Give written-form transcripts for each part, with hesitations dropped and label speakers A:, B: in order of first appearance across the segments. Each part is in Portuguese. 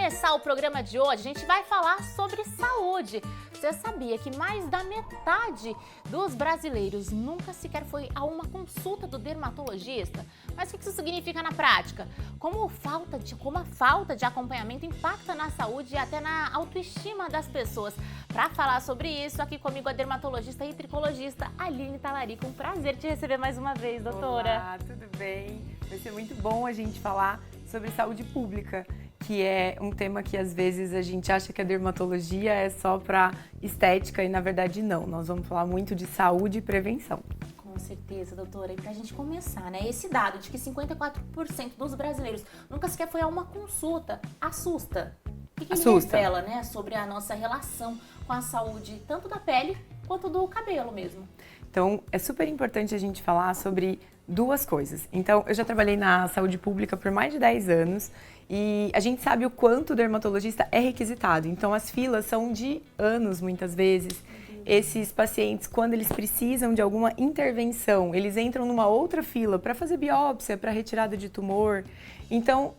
A: começar o programa de hoje, a gente vai falar sobre saúde. Você sabia que mais da metade dos brasileiros nunca sequer foi a uma consulta do dermatologista? Mas o que isso significa na prática? Como a falta de acompanhamento impacta na saúde e até na autoestima das pessoas? Para falar sobre isso, aqui comigo a dermatologista e tricologista Aline Talarico. Um prazer te receber mais uma vez, doutora.
B: Olá, tudo bem? Vai ser muito bom a gente falar sobre saúde pública, que é um tema que às vezes a gente acha que a dermatologia é só para estética e na verdade não. Nós vamos falar muito de saúde e prevenção.
A: Com certeza, doutora. E pra gente começar, né? Esse dado de que 54% dos brasileiros nunca sequer foi a uma consulta assusta. O que ele revela, né, sobre a nossa relação com a saúde, tanto da pele quanto do cabelo mesmo?
B: Então, é super importante a gente falar sobre duas coisas. Então, eu já trabalhei na saúde pública por mais de 10 anos e a gente sabe o quanto o dermatologista é requisitado. Então, as filas são de anos, muitas vezes. Esses pacientes, quando eles precisam de alguma intervenção, eles entram numa outra fila para fazer biópsia, para retirada de tumor. Então,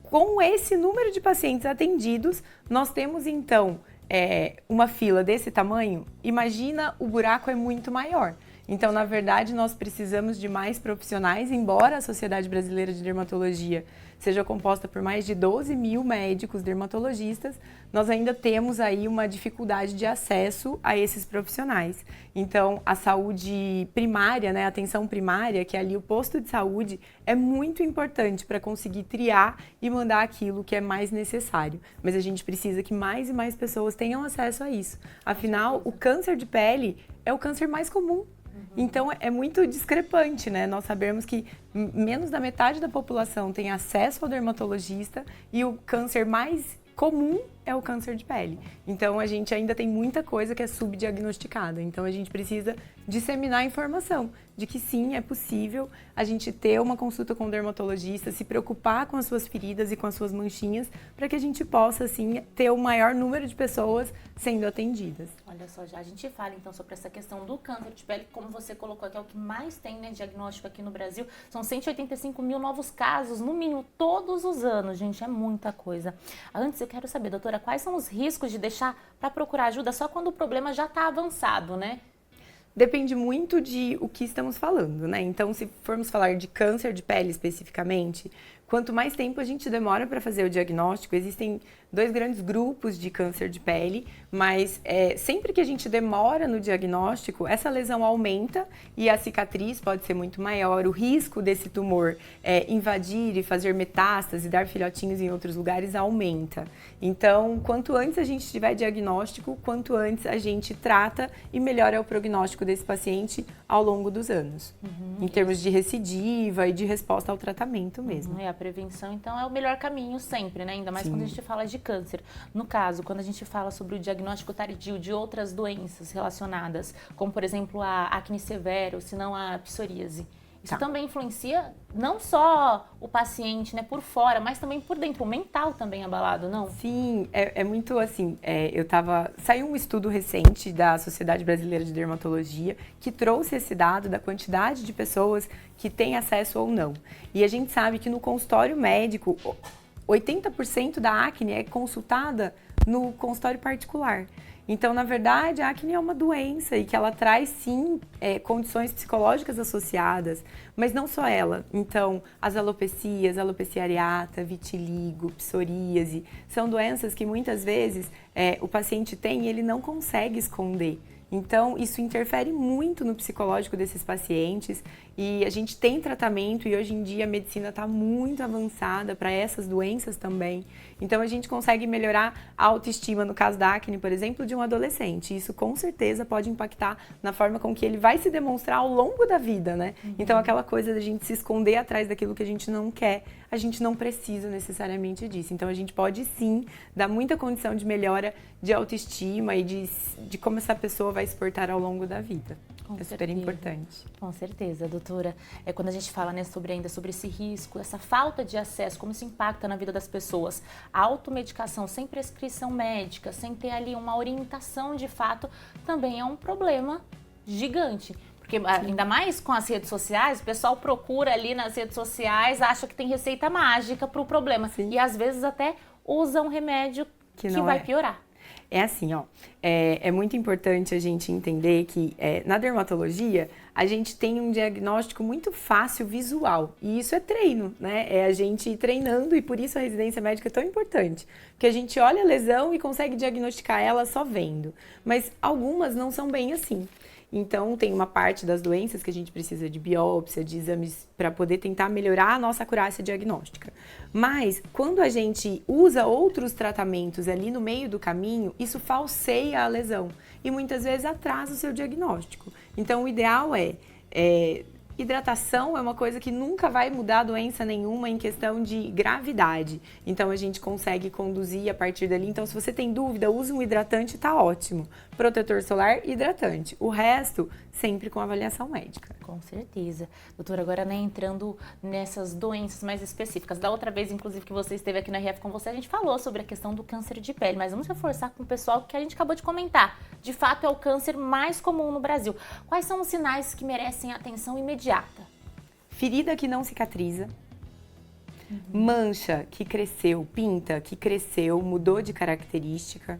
B: com esse número de pacientes atendidos, nós temos então uma fila desse tamanho. Imagina, o buraco é muito maior. Então, na verdade, nós precisamos de mais profissionais, embora a Sociedade Brasileira de Dermatologia seja composta por mais de 12 mil médicos dermatologistas, nós ainda temos aí uma dificuldade de acesso a esses profissionais. Então, a saúde primária, né, a atenção primária, que é ali o posto de saúde, é muito importante para conseguir triar e mandar aquilo que é mais necessário. Mas a gente precisa que mais e mais pessoas tenham acesso a isso. Afinal, o câncer de pele é o câncer mais comum. Então, é muito discrepante, né? Nós sabemos que menos da metade da população tem acesso ao dermatologista e o câncer mais comum é o câncer de pele. Então, a gente ainda tem muita coisa que é subdiagnosticada. Então, a gente precisa disseminar a informação de que sim, é possível a gente ter uma consulta com o dermatologista, se preocupar com as suas feridas e com as suas manchinhas, para que a gente possa, assim, ter o maior número de pessoas sendo atendidas.
A: Olha só, já a gente fala então sobre essa questão do câncer de pele, como você colocou aqui, é o que mais tem, né, diagnóstico aqui no Brasil. São 185 mil novos casos, no mínimo, todos os anos, gente, é muita coisa. Antes, eu quero saber, doutora, quais são os riscos de deixar para procurar ajuda só quando o problema já está avançado, né?
B: Depende muito de o que estamos falando, né? Então, se formos falar de câncer de pele especificamente, quanto mais tempo a gente demora para fazer o diagnóstico, existem dois grandes grupos de câncer de pele, mas sempre que a gente demora no diagnóstico, essa lesão aumenta e a cicatriz pode ser muito maior, o risco desse tumor invadir e fazer metástase, dar filhotinhos em outros lugares aumenta. Então, quanto antes a gente tiver diagnóstico, quanto antes a gente trata e melhora o prognóstico desse paciente ao longo dos anos, em termos de recidiva e de resposta ao tratamento mesmo.
A: A prevenção, então, é o melhor caminho sempre, né? Ainda mais
B: Sim.
A: quando a gente fala de câncer. No caso, quando a gente fala sobre o diagnóstico tardio de outras doenças relacionadas, como, por exemplo, a acne severo, se não a psoríase. Isso também influencia não só o paciente, né, por fora, mas também por dentro, o mental também abalado, não?
B: Sim, é muito assim, saiu um estudo recente da Sociedade Brasileira de Dermatologia que trouxe esse dado da quantidade de pessoas que têm acesso ou não. E a gente sabe que no consultório médico, 80% da acne é consultada no consultório particular. Então, na verdade, a acne é uma doença e que ela traz, sim, condições psicológicas associadas, mas não só ela. Então, as alopecias, alopecia areata, vitiligo, psoríase, são doenças que muitas vezes o paciente tem e ele não consegue esconder. Então, isso interfere muito no psicológico desses pacientes e a gente tem tratamento e hoje em dia a medicina está muito avançada para essas doenças também. Então, a gente consegue melhorar a autoestima, no caso da acne, por exemplo, de um adolescente. Isso, com certeza, pode impactar na forma com que ele vai se demonstrar ao longo da vida, né? Então, aquela coisa da gente se esconder atrás daquilo que a gente não quer, a gente não precisa necessariamente disso. Então, a gente pode, sim, dar muita condição de melhora de autoestima e de como essa pessoa vai se portar ao longo da vida. É super importante.
A: Com certeza, doutora. Quando a gente fala, né, sobre esse risco, essa falta de acesso, como isso impacta na vida das pessoas. A automedicação sem prescrição médica, sem ter ali uma orientação de fato, também é um problema gigante. Porque ainda mais com as redes sociais, o pessoal procura ali nas redes sociais, acha que tem receita mágica para o problema. Sim. E às vezes até usa um remédio que vai piorar.
B: É assim, ó, é muito importante a gente entender que na dermatologia a gente tem um diagnóstico muito fácil visual e isso é treino, né? É a gente ir treinando e por isso a residência médica é tão importante, porque a gente olha a lesão e consegue diagnosticar ela só vendo, mas algumas não são bem assim. Então, tem uma parte das doenças que a gente precisa de biópsia, de exames para poder tentar melhorar a nossa acurácia diagnóstica. Mas, quando a gente usa outros tratamentos ali no meio do caminho, isso falseia a lesão e muitas vezes atrasa o seu diagnóstico. Então, o ideal hidratação é uma coisa que nunca vai mudar doença nenhuma em questão de gravidade. Então, a gente consegue conduzir a partir dali. Então, se você tem dúvida, use um hidratante, tá ótimo. Protetor solar, hidratante. O resto, sempre com avaliação médica.
A: Com certeza. Doutora, agora entrando nessas doenças mais específicas. Da outra vez, inclusive, que você esteve aqui na RF com você, a gente falou sobre a questão do câncer de pele, mas vamos reforçar com o pessoal que a gente acabou de comentar. De fato, é o câncer mais comum no Brasil. Quais são os sinais que merecem atenção imediata?
B: Ferida que não cicatriza. Mancha que cresceu, pinta que cresceu, mudou de característica.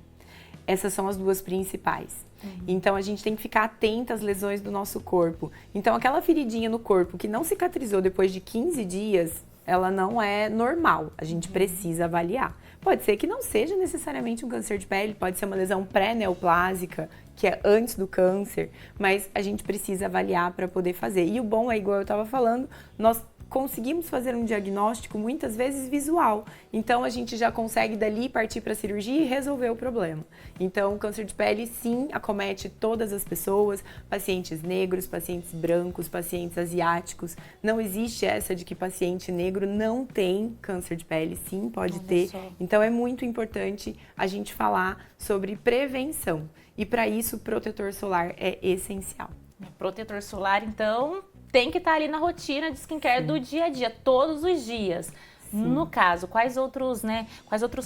B: Essas são as duas principais. Então, a gente tem que ficar atenta às lesões do nosso corpo. Então, aquela feridinha no corpo que não cicatrizou depois de 15 dias, ela não é normal. A gente precisa avaliar. Pode ser que não seja necessariamente um câncer de pele, pode ser uma lesão pré-neoplásica, que é antes do câncer, mas a gente precisa avaliar para poder fazer. E o bom é, igual eu estava falando, nós conseguimos fazer um diagnóstico muitas vezes visual. Então, a gente já consegue dali partir para a cirurgia e resolver o problema. Então, o câncer de pele, sim, acomete todas as pessoas, pacientes negros, pacientes brancos, pacientes asiáticos. Não existe essa de que paciente negro não tem câncer de pele, sim, pode ter. Então, é muito importante a gente falar sobre prevenção. E para isso, o protetor solar é essencial.
A: Protetor solar, então, tem que estar ali na rotina de skincare do dia a dia, todos os dias. Sim. No caso, quais outros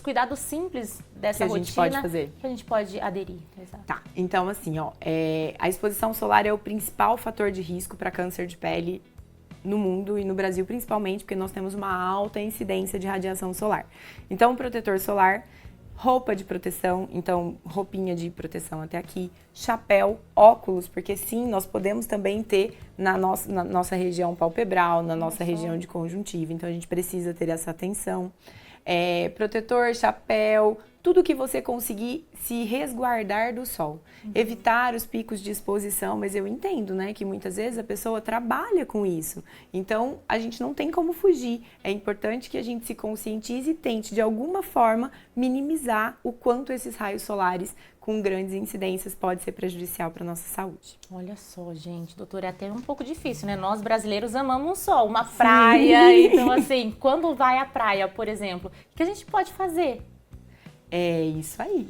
A: cuidados simples dessa rotina
B: que a gente pode fazer?
A: Que a gente pode aderir?
B: Exato. Tá, então assim, ó, a exposição solar é o principal fator de risco para câncer de pele no mundo e no Brasil principalmente, porque nós temos uma alta incidência de radiação solar. Então, o protetor solar, roupa de proteção, então roupinha de proteção até aqui, chapéu, óculos, porque sim, nós podemos também ter na nossa região palpebral, na nossa região de conjuntiva, então a gente precisa ter essa atenção. Protetor, chapéu, tudo que você conseguir se resguardar do sol. Evitar os picos de exposição, mas eu entendo, né, que muitas vezes a pessoa trabalha com isso. Então, a gente não tem como fugir. É importante que a gente se conscientize e tente, de alguma forma, minimizar o quanto esses raios solares com grandes incidências pode ser prejudicial para a nossa saúde.
A: Olha só, gente, doutora, é até um pouco difícil, né? Nós brasileiros amamos o sol, uma praia. Então, assim, quando vai à praia, por exemplo, o que a gente pode fazer?
B: É isso aí.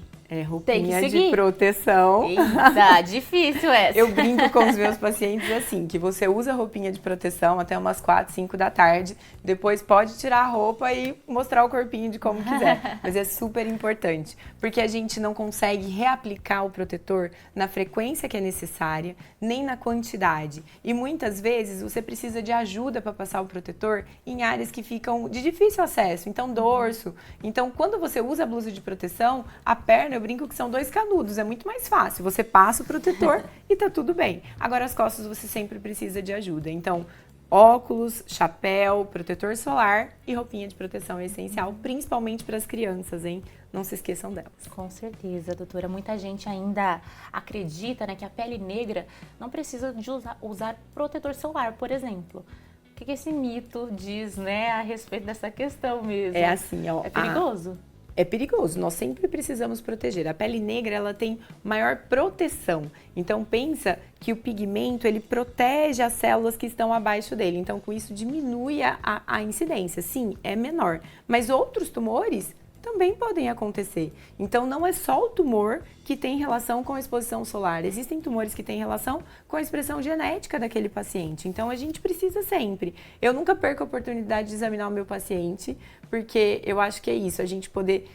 B: Roupinha de proteção.
A: Eita, difícil essa.
B: Eu brinco com os meus pacientes assim, que você usa roupinha de proteção até umas 4, 5 da tarde, depois pode tirar a roupa e mostrar o corpinho de como quiser. Mas é super importante, porque a gente não consegue reaplicar o protetor na frequência que é necessária, nem na quantidade. E muitas vezes você precisa de ajuda para passar o protetor em áreas que ficam de difícil acesso, então dorso. Então, quando você usa a blusa de proteção, a perna, eu brinco que são 2 canudos, é muito mais fácil. Você passa o protetor e tá tudo bem. Agora, as costas você sempre precisa de ajuda. Então, óculos, chapéu, protetor solar e roupinha de proteção é essencial, principalmente para as crianças, hein? Não se esqueçam delas.
A: Com certeza, doutora. Muita gente ainda acredita, né, que a pele negra não precisa de usar protetor solar, por exemplo. O que esse mito diz, né, a respeito dessa questão mesmo?
B: É assim, ó.
A: É perigoso?
B: É perigoso, nós sempre precisamos proteger. A pele negra, ela tem maior proteção. Então, pensa que o pigmento, ele protege as células que estão abaixo dele. Então, com isso, diminui a incidência. Sim, é menor. Mas outros tumores também podem acontecer. Então, não é só o tumor que tem relação com a exposição solar. Existem tumores que têm relação com a expressão genética daquele paciente. Então, a gente precisa sempre. Eu nunca perco a oportunidade de examinar o meu paciente, porque eu acho que é isso, a gente poder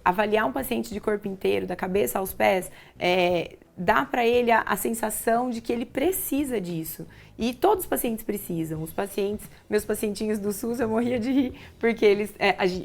B: avaliar um paciente de corpo inteiro, da cabeça aos pés, dá para ele a sensação de que ele precisa disso. E todos os pacientes precisam. Meus pacientinhos do SUS, eu morria de rir, porque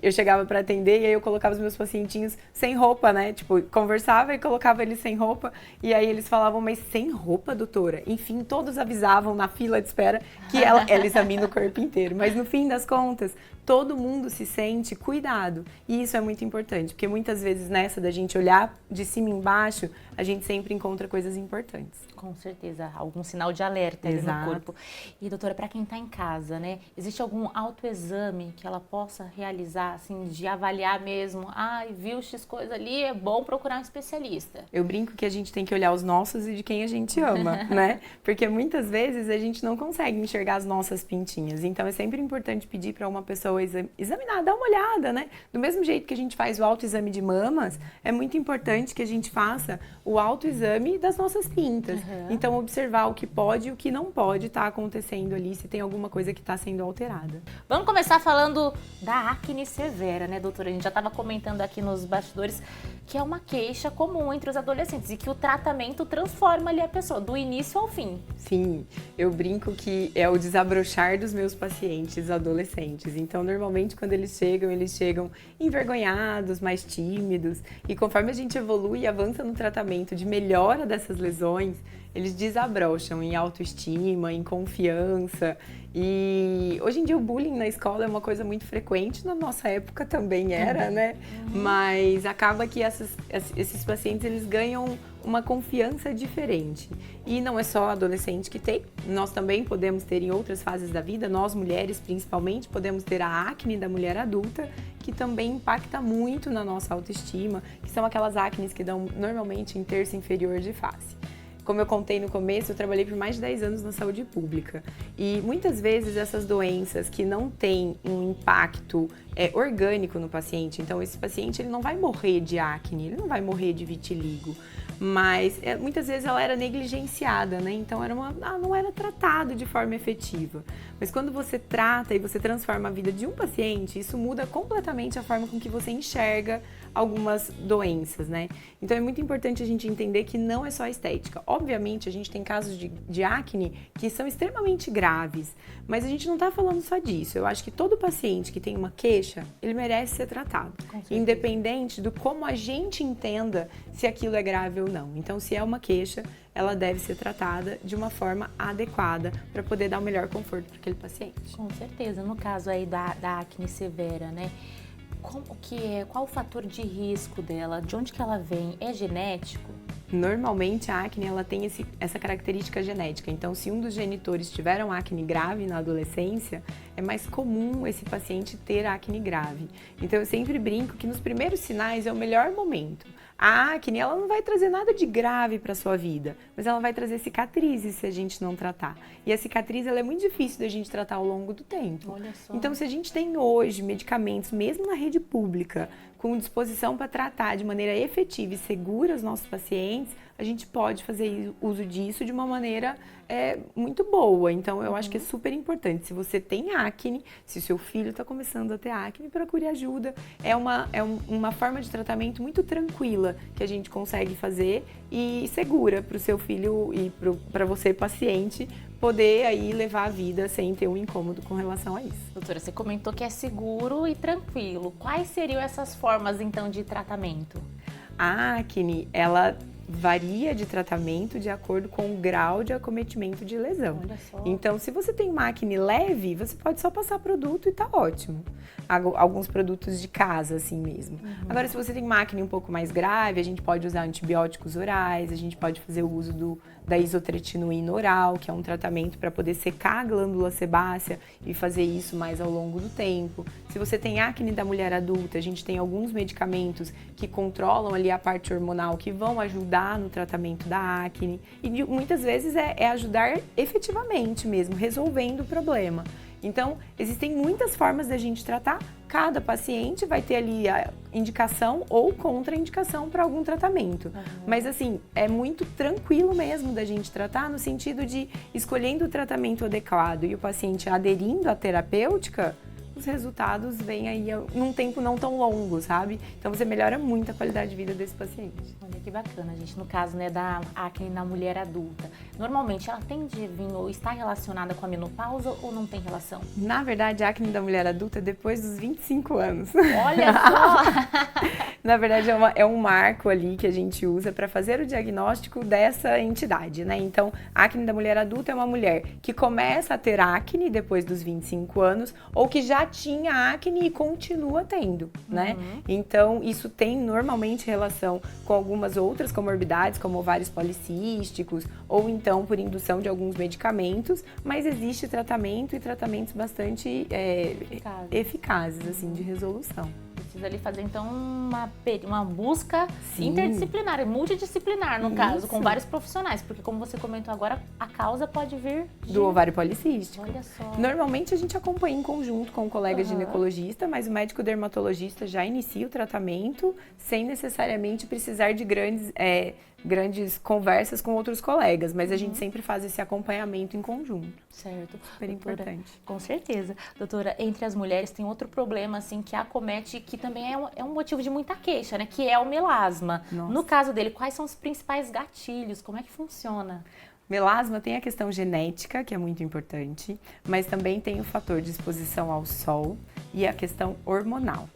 B: eu chegava para atender e aí eu colocava os meus pacientinhos sem roupa, né? Tipo, conversava e colocava eles sem roupa. E aí eles falavam, mas sem roupa, doutora? Enfim, todos avisavam na fila de espera que ela examina o corpo inteiro. Mas no fim das contas, todo mundo se sente cuidado. E isso é muito importante, porque muitas vezes nessa da gente olhar de cima embaixo, a gente sempre encontra coisas importantes.
A: Com certeza, algum sinal de alerta ali no corpo. E doutora, para quem está em casa, né, existe algum autoexame que ela possa realizar, assim, de avaliar mesmo? Viu X coisa ali, é bom procurar um especialista.
B: Eu brinco que a gente tem que olhar os nossos e de quem a gente ama, né? Porque muitas vezes a gente não consegue enxergar as nossas pintinhas. Então é sempre importante pedir para uma pessoa examinar, dar uma olhada, né? Do mesmo jeito que a gente faz o autoexame de mamas, é muito importante que a gente faça o autoexame das nossas pintas. Então, observar o que pode e o que não pode estar acontecendo ali, se tem alguma coisa que está sendo alterada.
A: Vamos começar falando da acne severa, né, doutora? A gente já estava comentando aqui nos bastidores que é uma queixa comum entre os adolescentes e que o tratamento transforma ali a pessoa, do início ao fim.
B: Sim, eu brinco que é o desabrochar dos meus pacientes adolescentes. Então, normalmente, quando eles chegam envergonhados, mais tímidos. E conforme a gente evolui e avança no tratamento de melhora dessas lesões, eles desabrocham em autoestima, em confiança. E hoje em dia o bullying na escola é uma coisa muito frequente, na nossa época também era, né? Mas acaba que esses pacientes, eles ganham uma confiança diferente. E não é só adolescente que tem, nós também podemos ter em outras fases da vida, nós mulheres principalmente, podemos ter a acne da mulher adulta, que também impacta muito na nossa autoestima, que são aquelas acnes que dão normalmente em terço inferior de face. Como eu contei no começo, eu trabalhei por mais de 10 anos na saúde pública. E muitas vezes essas doenças que não têm um impacto orgânico no paciente, então esse paciente ele não vai morrer de acne, ele não vai morrer de vitiligo, mas muitas vezes ela era negligenciada, né? Então não era tratado de forma efetiva. Mas quando você trata e você transforma a vida de um paciente, isso muda completamente a forma com que você enxerga algumas doenças, né? Então é muito importante a gente entender que não é só estética. Obviamente a gente tem casos de acne que são extremamente graves, mas a gente não tá falando só disso. Eu acho que todo paciente que tem uma queixa, ele merece ser tratado, independente do como a gente entenda se aquilo é grave ou não. Então, se é uma queixa, ela deve ser tratada de uma forma adequada para poder dar o melhor conforto para aquele paciente.
A: Com certeza. No caso aí da acne severa, né? Qual o fator de risco dela? De onde que ela vem? É genético?
B: Normalmente a acne ela tem essa característica genética, então se um dos genitores tiveram acne grave na adolescência, é mais comum esse paciente ter acne grave. Então eu sempre brinco que nos primeiros sinais é o melhor momento. A acne ela não vai trazer nada de grave para a sua vida, mas ela vai trazer cicatrizes se a gente não tratar. E a cicatriz ela é muito difícil da gente tratar ao longo do tempo.
A: Olha só.
B: Então se a gente tem hoje medicamentos, mesmo na rede pública, com disposição para tratar de maneira efetiva e segura os nossos pacientes, a gente pode fazer uso disso de uma maneira muito boa. Então, eu acho que é super importante. Se você tem acne, se seu filho está começando a ter acne, procure ajuda. É uma forma de tratamento muito tranquila que a gente consegue fazer e segura para o seu filho e para você, paciente, poder aí levar a vida sem ter um incômodo com relação a isso.
A: Doutora, você comentou que é seguro e tranquilo. Quais seriam essas formas, então, de tratamento?
B: A acne, ela varia de tratamento de acordo com o grau de acometimento de lesão.
A: Olha só.
B: Então, se você tem uma acne leve, você pode só passar produto e tá ótimo. Alguns produtos de casa, assim mesmo. Agora, se você tem uma acne um pouco mais grave, a gente pode usar antibióticos orais, a gente pode fazer o uso da isotretinoína oral, que é um tratamento para poder secar a glândula sebácea e fazer isso mais ao longo do tempo. Se você tem acne da mulher adulta, a gente tem alguns medicamentos que controlam ali a parte hormonal, que vão ajudar no tratamento da acne. E muitas vezes é ajudar efetivamente mesmo, resolvendo o problema. Então, existem muitas formas da gente tratar. Cada paciente vai ter ali a indicação ou contraindicação para algum tratamento. Mas assim, é muito tranquilo mesmo da gente tratar no sentido de escolhendo o tratamento adequado e o paciente aderindo à terapêutica, os resultados vêm aí num tempo não tão longo, sabe? Então você melhora muito a qualidade de vida desse paciente.
A: Olha que bacana, gente. No caso, né, da acne na mulher adulta, normalmente ela tende a vir ou está relacionada com a menopausa ou não tem relação?
B: Na verdade, a acne da mulher adulta é depois dos 25 anos.
A: Olha só!
B: Na verdade, é um marco ali que a gente usa para fazer o diagnóstico dessa entidade, né? Então, a acne da mulher adulta é uma mulher que começa a ter acne depois dos 25 anos ou que já tinha acne e continua tendo, né? Então, isso tem normalmente relação com algumas outras comorbidades, como ovários policísticos ou então por indução de alguns medicamentos, mas existe tratamento e tratamentos bastante eficazes, assim, de resolução.
A: Precisa ali fazer, então, uma busca interdisciplinar, multidisciplinar, no caso, com vários profissionais, porque como você comentou agora, a causa pode vir
B: do ovário policístico.
A: Olha só.
B: Normalmente a gente acompanha em conjunto com o colega ginecologista, mas o médico dermatologista já inicia o tratamento sem necessariamente precisar de grandes conversas com outros colegas, mas a gente sempre faz esse acompanhamento em conjunto.
A: Certo.
B: Super importante.
A: Com certeza. Doutora, entre as mulheres tem outro problema, assim, que acomete, que também é um motivo de muita queixa, né? Que é o melasma.
B: Nossa.
A: No caso dele, quais são os principais gatilhos? Como é que funciona?
B: Melasma tem a questão genética, que é muito importante, mas também tem o fator de exposição ao sol e a questão hormonal.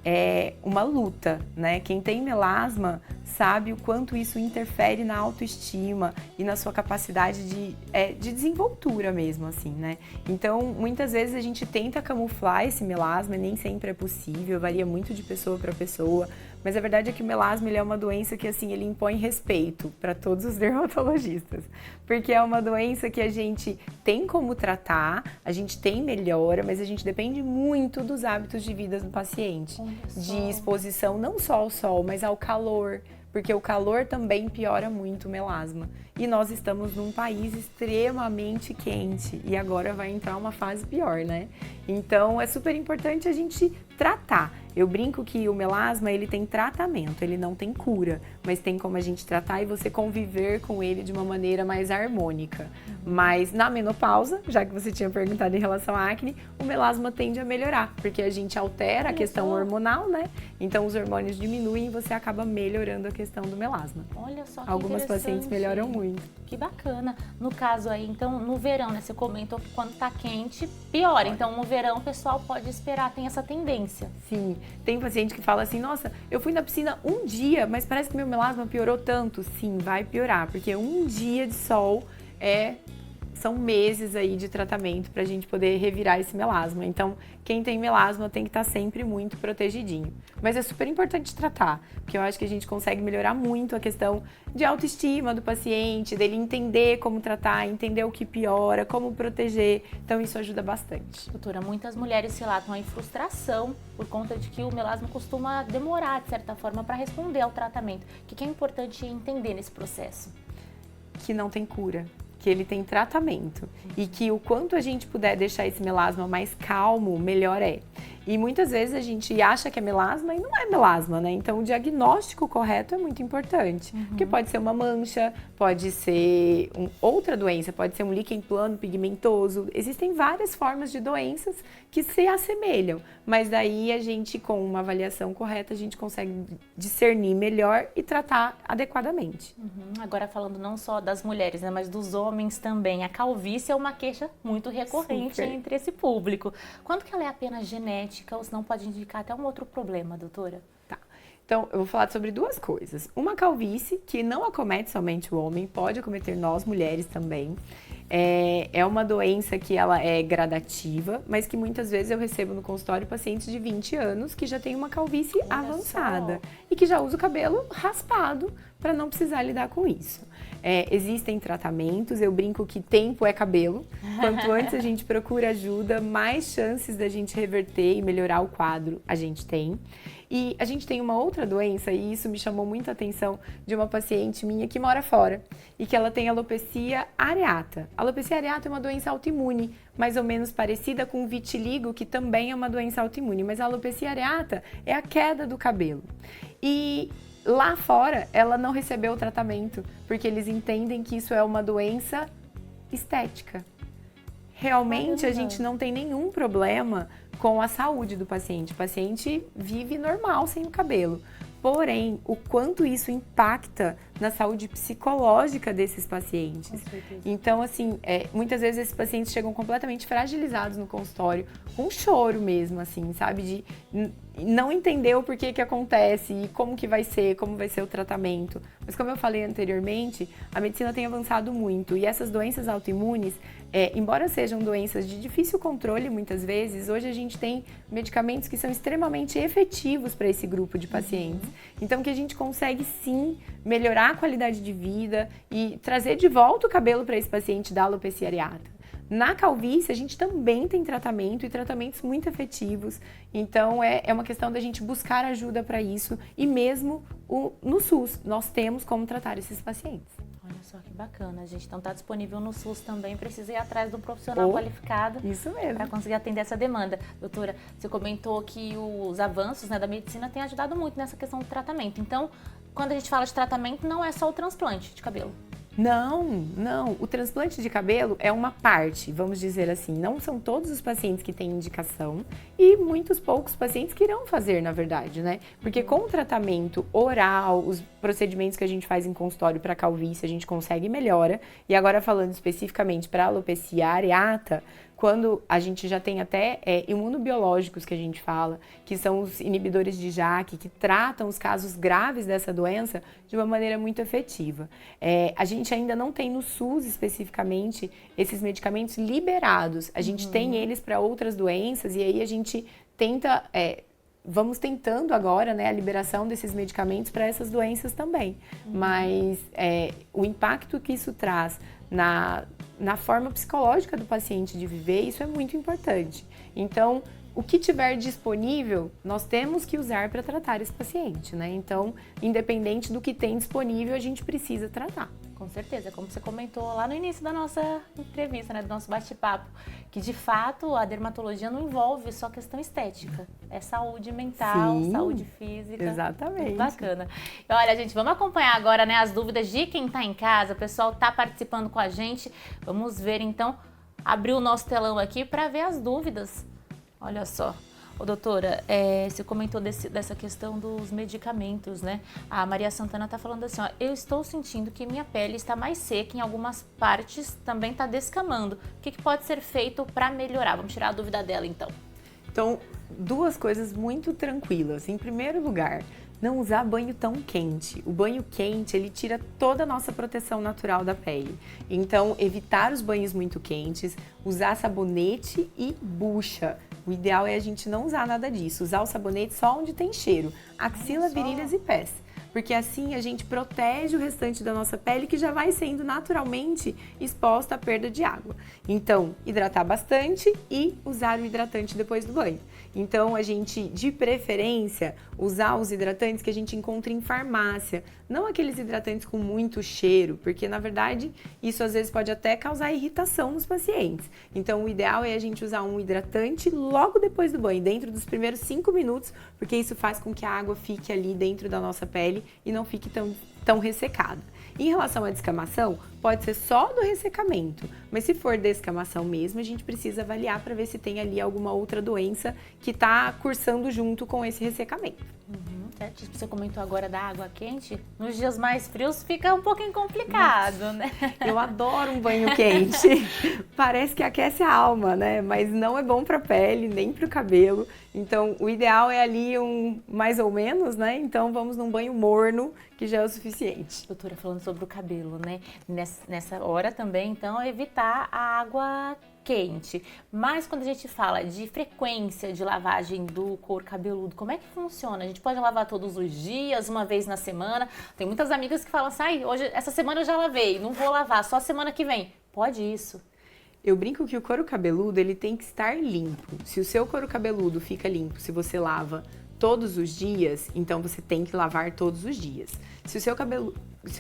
B: É uma luta, né? Quem tem melasma sabe o quanto isso interfere na autoestima e na sua capacidade de desenvoltura mesmo, assim, né? Então, muitas vezes a gente tenta camuflar esse melasma, nem sempre é possível, varia muito de pessoa para pessoa, mas a verdade é que o melasma ele é uma doença que, assim, ele impõe respeito para todos os dermatologistas, porque é uma doença que a gente tem como tratar, a gente tem melhora, mas a gente depende muito dos hábitos de vida do paciente, de exposição não só ao sol, mas ao calor, porque o calor também piora muito o melasma. E nós estamos num país extremamente quente e agora vai entrar uma fase pior, né? Então é super importante a gente tratar. Eu brinco que o melasma ele tem tratamento, ele não tem cura, mas tem como a gente tratar e você conviver com ele de uma maneira mais harmônica. Mas na menopausa, já que você tinha perguntado em relação à acne, o melasma tende a melhorar, porque a gente altera a questão hormonal, né? Então os hormônios diminuem e você acaba melhorando a questão do melasma.
A: Olha só que
B: Algumas pacientes melhoram muito.
A: Que bacana. No caso aí, então, no verão, né? Você comentou que quando tá quente, piora. Então, no verão, o pessoal pode esperar, tem essa tendência.
B: Sim. Tem paciente que fala assim, nossa, eu fui na piscina um dia, mas parece que meu melasma piorou tanto. Sim, vai piorar, porque um dia de sol são meses aí de tratamento para a gente poder revirar esse melasma. Então, quem tem melasma tem que estar sempre muito protegidinho. Mas é super importante tratar, porque eu acho que a gente consegue melhorar muito a questão de autoestima do paciente, dele entender como tratar, entender o que piora, como proteger. Então, isso ajuda bastante.
A: Doutora, muitas mulheres relatam aí frustração por conta de que o melasma costuma demorar, de certa forma, para responder ao tratamento. O que é importante entender nesse processo?
B: Que não tem cura. Que ele tem tratamento e que o quanto a gente puder deixar esse melasma mais calmo, melhor é. E muitas vezes a gente acha que é melasma e não é melasma, né? Então o diagnóstico correto é muito importante, porque pode ser uma mancha, pode ser outra doença, pode ser um líquen plano pigmentoso. Existem várias formas de doenças que se assemelham, mas daí a gente, com uma avaliação correta, a gente consegue discernir melhor e tratar adequadamente.
A: Agora falando não só das mulheres, né, mas dos homens também, a calvície é uma queixa muito recorrente entre esse público. Quando que ela é apenas genética ou se não pode indicar até um outro problema, doutora?
B: Tá. Então, eu vou falar sobre duas coisas. Uma calvície, que não acomete somente o homem, pode acometer nós, mulheres também. É uma doença que ela é gradativa, mas que muitas vezes eu recebo no consultório pacientes de 20 anos que já têm uma calvície avançada e que já usa o cabelo raspado para não precisar lidar com isso. Existem tratamentos, eu brinco que tempo é cabelo. Quanto antes a gente procura ajuda, mais chances da gente reverter e melhorar o quadro a gente tem. E a gente tem uma outra doença, e isso me chamou muita atenção, de uma paciente minha que mora fora e que ela tem alopecia areata. A alopecia areata é uma doença autoimune, mais ou menos parecida com o vitiligo, que também é uma doença autoimune, mas a alopecia areata é a queda do cabelo. E lá fora, ela não recebeu o tratamento, porque eles entendem que isso é uma doença estética. Realmente, a gente não tem nenhum problema com a saúde do paciente. O paciente vive normal sem o cabelo. Porém, o quanto isso impacta na saúde psicológica desses pacientes. Então, assim, muitas vezes esses pacientes chegam completamente fragilizados no consultório, com choro mesmo, assim, sabe? De não entender o porquê que acontece e como que vai ser, como vai ser o tratamento. Mas como eu falei anteriormente, a medicina tem avançado muito e essas doenças autoimunes, embora sejam doenças de difícil controle muitas vezes, hoje a gente tem medicamentos que são extremamente efetivos para esse grupo de pacientes. Então que a gente consegue sim melhorar a qualidade de vida e trazer de volta o cabelo para esse paciente da alopecia areata. Na calvície, a gente também tem tratamento e tratamentos muito efetivos. Então, é uma questão da gente buscar ajuda para isso. E mesmo no SUS, nós temos como tratar esses pacientes.
A: Olha só que bacana, gente. Então, está disponível no SUS também. Precisa ir atrás de um profissional qualificado.
B: Isso mesmo.
A: Para conseguir atender essa demanda. Doutora, você comentou que os avanços, né, da medicina têm ajudado muito nessa questão do tratamento. Então, quando a gente fala de tratamento, não é só o transplante de cabelo.
B: Não. O transplante de cabelo é uma parte, vamos dizer assim. Não são todos os pacientes que têm indicação e muitos poucos pacientes que irão fazer, na verdade, né? Porque com o tratamento oral, os procedimentos que a gente faz em consultório para calvície, a gente consegue melhora. E agora falando especificamente para alopecia areata, quando a gente já tem até imunobiológicos que a gente fala, que são os inibidores de JAK, que tratam os casos graves dessa doença de uma maneira muito efetiva. A gente ainda não tem no SUS especificamente esses medicamentos liberados. A gente tem eles para outras doenças e aí a gente tenta... Vamos tentando agora, né, a liberação desses medicamentos para essas doenças também. Mas o impacto que isso traz na forma psicológica do paciente de viver, isso é muito importante. Então, o que tiver disponível, nós temos que usar para tratar esse paciente, né? Então, independente do que tem disponível, a gente precisa tratar.
A: Com certeza, como você comentou lá no início da nossa entrevista, né, do nosso bate-papo, que de fato a dermatologia não envolve só questão estética, é saúde mental,
B: Sim,
A: saúde física.
B: Exatamente.
A: Muito bacana. E olha, gente, vamos acompanhar agora, né, as dúvidas de quem está em casa, o pessoal está participando com a gente. Vamos ver então, abrir o nosso telão aqui para ver as dúvidas. Olha só. Ô, doutora, você comentou dessa questão dos medicamentos, né? A Maria Santana está falando assim, ó, eu estou sentindo que minha pele está mais seca, em algumas partes também está descamando. O que pode ser feito para melhorar? Vamos tirar a dúvida dela, então.
B: Então, duas coisas muito tranquilas. Em primeiro lugar, não usar banho tão quente. O banho quente, ele tira toda a nossa proteção natural da pele. Então, evitar os banhos muito quentes, usar sabonete e bucha. O ideal é a gente não usar nada disso, usar o sabonete só onde tem cheiro, axila, virilhas e pés. Porque assim a gente protege o restante da nossa pele que já vai sendo naturalmente exposta à perda de água. Então, hidratar bastante e usar o hidratante depois do banho. Então, a gente, de preferência, usar os hidratantes que a gente encontra em farmácia, não aqueles hidratantes com muito cheiro, porque, na verdade, isso às vezes pode até causar irritação nos pacientes. Então, o ideal é a gente usar um hidratante logo depois do banho, dentro dos primeiros 5 minutos, porque isso faz com que a água fique ali dentro da nossa pele e não fique tão ressecada. Em relação à descamação, pode ser só do ressecamento, mas se for descamação mesmo, a gente precisa avaliar para ver se tem ali alguma outra doença que está cursando junto com esse ressecamento.
A: Certo. Você comentou agora da água quente, nos dias mais frios fica um pouquinho complicado, né?
B: Eu adoro um banho quente, parece que aquece a alma, né? Mas não é bom para a pele, nem para o cabelo. Então, o ideal é ali um mais ou menos, né? Então, vamos num banho morno, que já é o suficiente.
A: Doutora, falando sobre o cabelo, né? Nessa hora também, então, evitar a água quente. Mas quando a gente fala de frequência de lavagem do couro cabeludo, como é que funciona? A gente pode lavar todos os dias, uma vez na semana? Tem muitas amigas que falam assim, essa semana eu já lavei, não vou lavar, só semana que vem. Pode isso?
B: Eu brinco que o couro cabeludo, ele tem que estar limpo. Se o seu couro cabeludo fica limpo, se você lava todos os dias, então você tem que lavar todos os dias. Se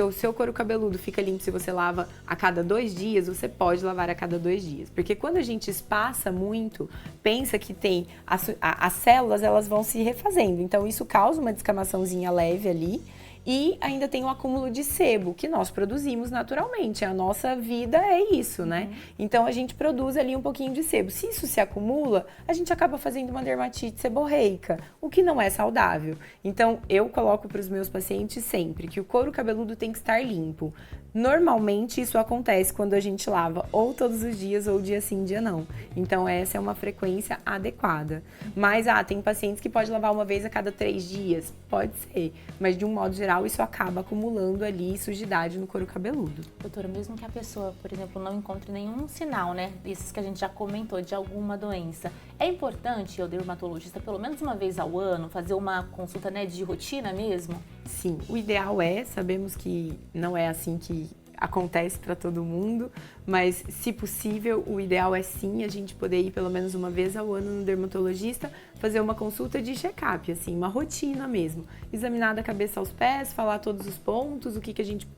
B: o seu couro cabeludo fica limpo, se você lava a cada 2 dias, você pode lavar a cada 2 dias. Porque quando a gente espaça muito, pensa que tem as células, elas vão se refazendo. Então, isso causa uma descamaçãozinha leve ali. E ainda tem o acúmulo de sebo, que nós produzimos naturalmente. A nossa vida é isso, né? Então a gente produz ali um pouquinho de sebo. Se isso se acumula, a gente acaba fazendo uma dermatite seborreica, o que não é saudável. Então eu coloco para os meus pacientes sempre que o couro cabeludo tem que estar limpo. Normalmente isso acontece quando a gente lava ou todos os dias ou dia sim, dia não. Então essa é uma frequência adequada. Mas tem pacientes que pode lavar uma vez a cada 3 dias, pode ser. Mas de um modo geral isso acaba acumulando ali sujidade no couro cabeludo.
A: Doutora, mesmo que a pessoa, por exemplo, não encontre nenhum sinal, né, desses que a gente já comentou, de alguma doença, é importante o dermatologista pelo menos uma vez ao ano fazer uma consulta, né, de rotina mesmo?
B: Sim, o ideal sabemos que não é assim que acontece para todo mundo, mas se possível, o ideal é sim a gente poder ir pelo menos uma vez ao ano no dermatologista, fazer uma consulta de check-up, assim, uma rotina mesmo. Examinar da cabeça aos pés, falar todos os pontos, o que a gente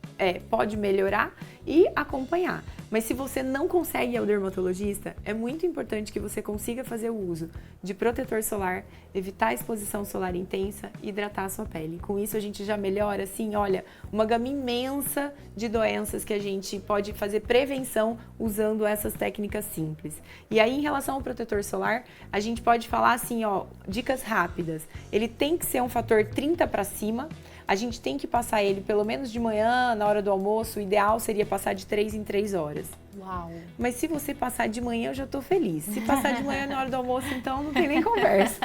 B: pode melhorar e acompanhar. Mas se você não consegue ir ao dermatologista, é muito importante que você consiga fazer o uso de protetor solar, evitar a exposição solar intensa e hidratar a sua pele. Com isso a gente já melhora, assim, olha, uma gama imensa de doenças que a gente pode fazer prevenção usando essas técnicas simples. E aí, em relação ao protetor solar, a gente pode falar assim, dicas rápidas. Ele tem que ser um fator 30 para cima. A gente tem que passar ele pelo menos de manhã, na hora do almoço. O ideal seria passar de 3 em 3 horas.
A: Uau!
B: Mas se você passar de manhã, eu já tô feliz. Se passar de manhã na hora do almoço, então não tem nem conversa.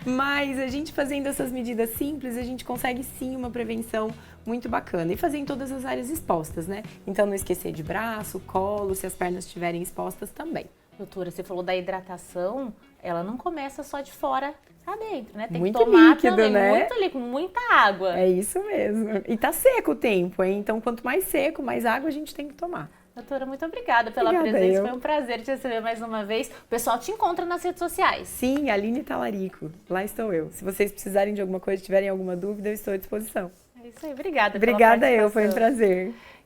B: Mas a gente fazendo essas medidas simples, a gente consegue sim uma prevenção muito bacana. E fazer em todas as áreas expostas, né? Então não esquecer de braço, colo, se as pernas estiverem expostas também.
A: Doutora, você falou da hidratação, ela não começa só de fora pra dentro, né? Tem
B: muito
A: que tomar
B: líquido,
A: também
B: né?
A: muito líquido, muita água.
B: É isso mesmo. E tá seco o tempo, hein? Então quanto mais seco, mais água a gente tem que tomar.
A: Doutora, muito obrigada pela
B: Obrigada,
A: presença, foi um prazer te receber mais uma vez. O pessoal te encontra nas redes sociais.
B: Sim, Aline Talarico, lá estou eu. Se vocês precisarem de alguma coisa, tiverem alguma dúvida, eu estou à disposição.
A: É isso aí, obrigada
B: Obrigada
A: pela
B: eu, foi um prazer.